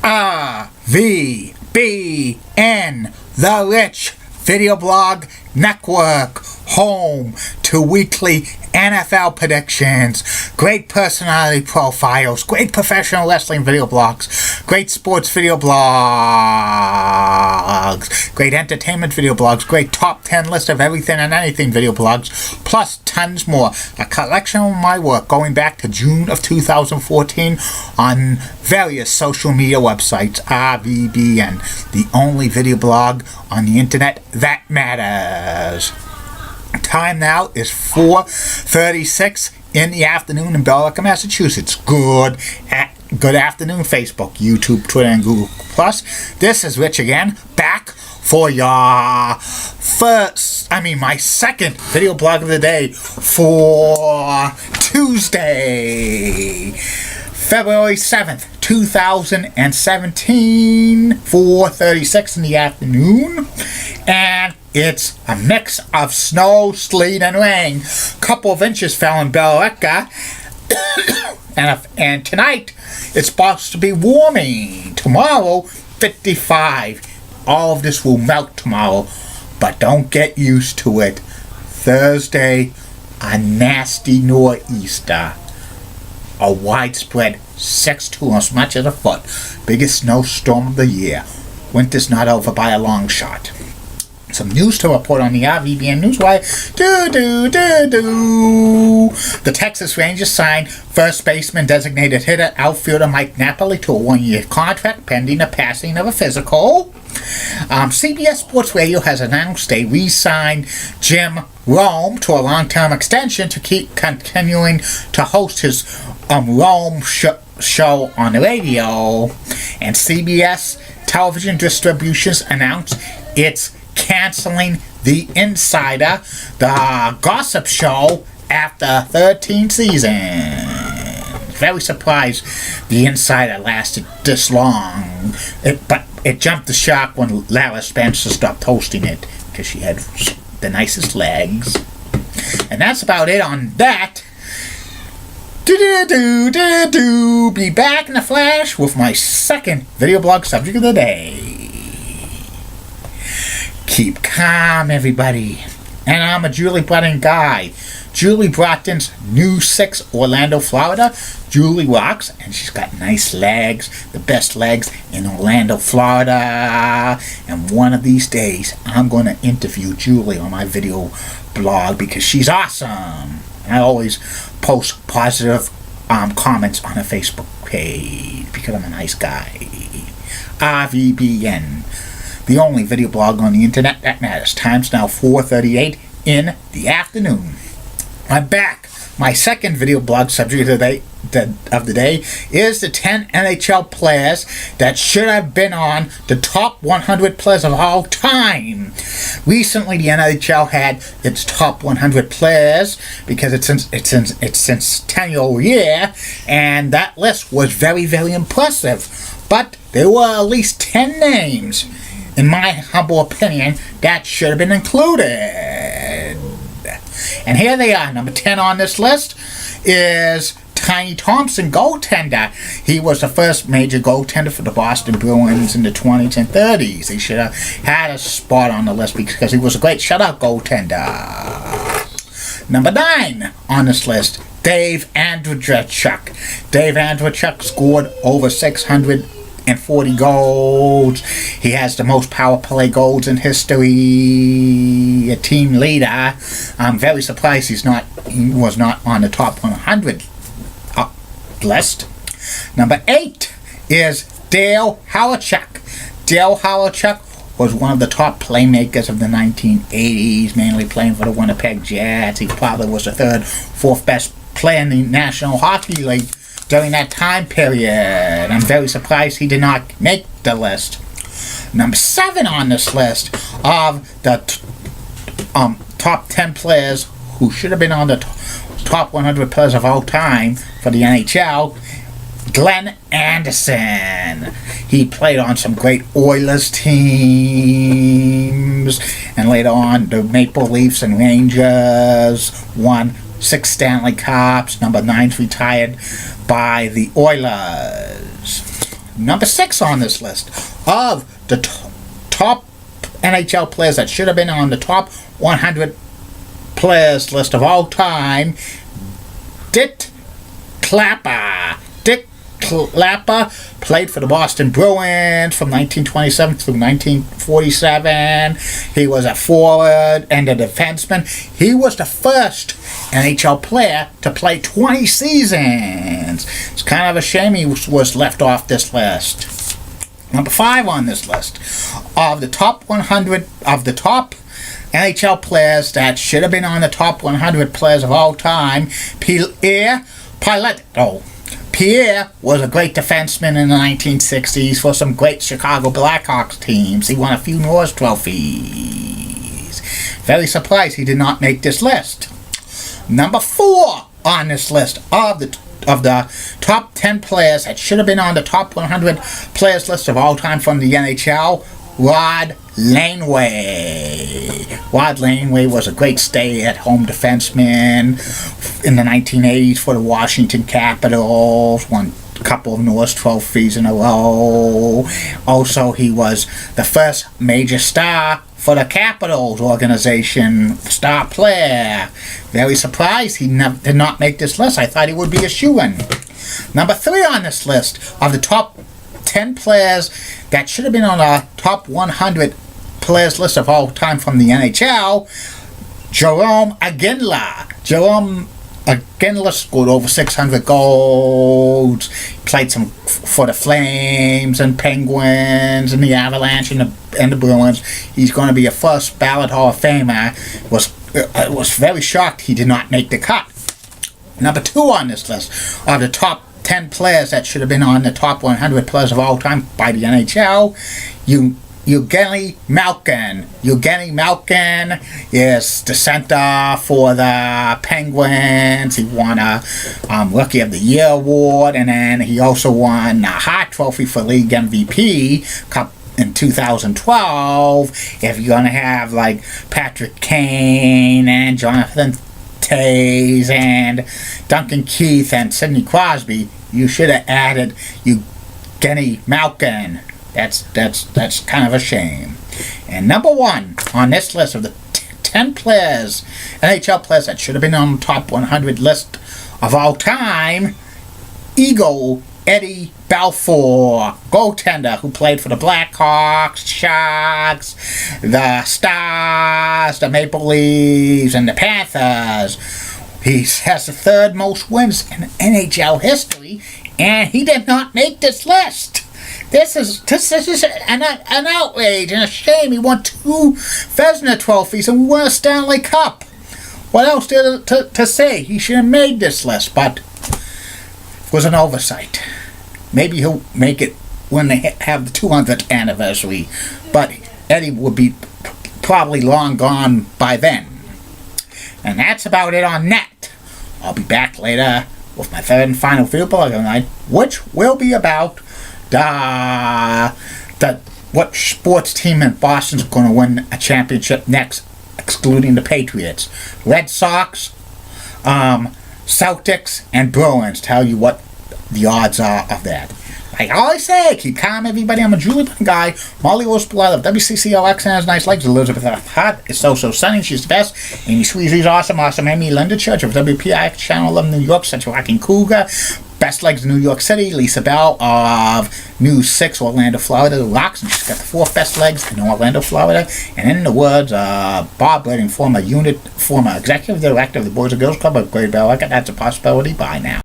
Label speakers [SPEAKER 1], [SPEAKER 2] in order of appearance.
[SPEAKER 1] RVBN, The Rich Video Blog Network, home to weekly NFL predictions, great personality profiles, great professional wrestling video blogs, great sports video blogs, great entertainment video blogs, great top 10 list of everything and anything video blogs, plus tons more. A collection of my work going back to June of 2014 on various social media websites. RVBN, the only video blog on the internet that matters. Time now is 4:36 in the afternoon in Billerica, Massachusetts. Good afternoon, Facebook, YouTube, Twitter, and Google+. This is Rich again, back for your my second video blog of the day for Tuesday, February 7th, 2017, 4:36 in the afternoon, and it's a mix of snow, sleet, and rain. Couple of inches fell in Billerica, and tonight it's supposed to be warming. Tomorrow, 55. All of this will melt tomorrow, but don't get used to it. Thursday, a nasty nor'easter. A widespread 6 to as much as a foot. Biggest snowstorm of the year. Winter's not over by a long shot. Some news to report on the RVBN Newswire. The Texas Rangers signed first baseman designated hitter outfielder Mike Napoli to a 1-year contract pending the passing of a physical. CBS Sports Radio has announced they re-signed Jim Rome to a long-term extension to keep continuing to host his Rome show on the radio. And CBS Television Distributions announced it's canceling The Insider, the gossip show, after 13 seasons. Very surprised The Insider lasted this long. But it jumped the shark when Lara Spencer stopped hosting it, because she had the nicest legs. And that's about it on that. Be back in a flash with my second video blog subject of the day. Keep calm, everybody. And I'm a Julie Broughton guy. Julie Broughton's new 6, Orlando, Florida. Julie rocks, and she's got nice legs, the best legs in Orlando, Florida. And one of these days, I'm going to interview Julie on my video blog because she's awesome. And I always post positive comments on her Facebook page because I'm a nice guy. RVBN, the only video blog on the internet that matters. Time's now 4:38 in the afternoon. I'm back. My second video blog subject of the day is the 10 NHL players that should have been on the top 100 players of all time. Recently, the NHL had its top 100 players because it's since 10th year, and that list was very, very impressive. But there were at least 10 names, in my humble opinion, that should have been included. And here they are. Number 10 on this list is Tiny Thompson, goaltender. He was the first major goaltender for the Boston Bruins in the 20s and 30s. He should have had a spot on the list because he was a great shutout goaltender. Number 9 on this list, Dave Andreychuk. Dave Andreychuk scored over 640 goals. He has the most power play goals in history. A team leader. I'm very surprised he was not on the top 100 list. Number 8 is Dale Hawerchuk. Dale Hawerchuk was one of the top playmakers of the 1980s, mainly playing for the Winnipeg Jets. He probably was the 3rd, 4th best player in the National Hockey League during that time period. I'm very surprised he did not make the list. Number 7 on this list of the top 10 players who should have been on the top 100 players of all time for the NHL, Glenn Anderson. He played on some great Oilers teams, and later on the Maple Leafs and Rangers. Won 6 Stanley Cups. Number 9's retired by the Oilers. number 6 on this list of the top NHL players that should have been on the top 100 players list of all time, Dick Clapper. Dick Clapper played for the Boston Bruins from 1927 through 1947. He was a forward and a defenseman. He was the first NHL player to play 20 seasons. It's kind of a shame he was left off this list. Number 5 on this list of the top 100 of the top NHL players that should have been on the top 100 players of all time, Pierre Pietrangelo. Pierre was a great defenseman in the 1960s for some great Chicago Blackhawks teams. He won a few Norris trophies. Very surprised he did not make this list. Number 4 on this list of the top 10 players that should have been on the top 100 players list of all time from the NHL, Rod Langway. Rod Langway was a great stay-at-home defenseman in the 1980s for the Washington Capitals, won a couple of Norris trophies in a row. Also, he was the first major star for the Capitals organization, star player. Very surprised he did not make this list. I thought he would be a shoo-in. Number 3 on this list of the top 10 players that should have been on the top 100 players list of all time from the NHL, Jarome Iginla. Jarome Iginla scored over 600 goals, played some for the Flames and Penguins and the Avalanche and the Bruins. He's going to be a first ballot Hall of Famer. Was very shocked he did not make the cut. Number 2 on this list of the top 10 players that should have been on the top 100 players of all time by the NHL, Evgeny Malkin. Evgeny Malkin is the center for the Penguins. He won a Rookie of the Year award, and then he also won a Hart Trophy for League MVP Cup in 2012. If you're going to have like Patrick Kane and Jonathan Toews and Duncan Keith and Sidney Crosby, you should have added Evgeny Malkin. That's kind of a shame. And number 1 on this list of the 10 players, NHL players that should have been on the top 100 list of all time, Eagle Eddie Balfour, goaltender who played for the Blackhawks, Sharks, the Stars, the Maple Leafs, and the Panthers. He has the 3rd most wins in NHL history, and he did not make this list. This is an outrage and a shame. He won 2 Vezina trophies and won a Stanley Cup. What else to say? He should have made this list, but it was an oversight. Maybe he'll make it when they have the 200th anniversary, but Eddie will be probably long gone by then. And that's about it on that. I'll be back later with my 3rd and final video blog of the night, which will be about what sports team in Boston's going to win a championship next, excluding the Patriots. Red Sox, Celtics, and Bruins. Tell you what the odds are of that. Like I always say, keep calm, everybody. I'm a Julie Puttin guy. Molly Rose Blood of WCCLX and has nice legs. Elizabeth Hart is so sunny. She's the best. Amy Sweezy's awesome. Amy Linda Church of WPIX Channel 11 New York. Such a rocking cougar. Best legs in New York City. Lisa Bell of News 6 Orlando, Florida. Rocks, and she's got the 4th best legs in Orlando, Florida. And in the words, Bob Redding, former executive director of the Boys and Girls Club of Great Bell. That's a possibility. Bye now.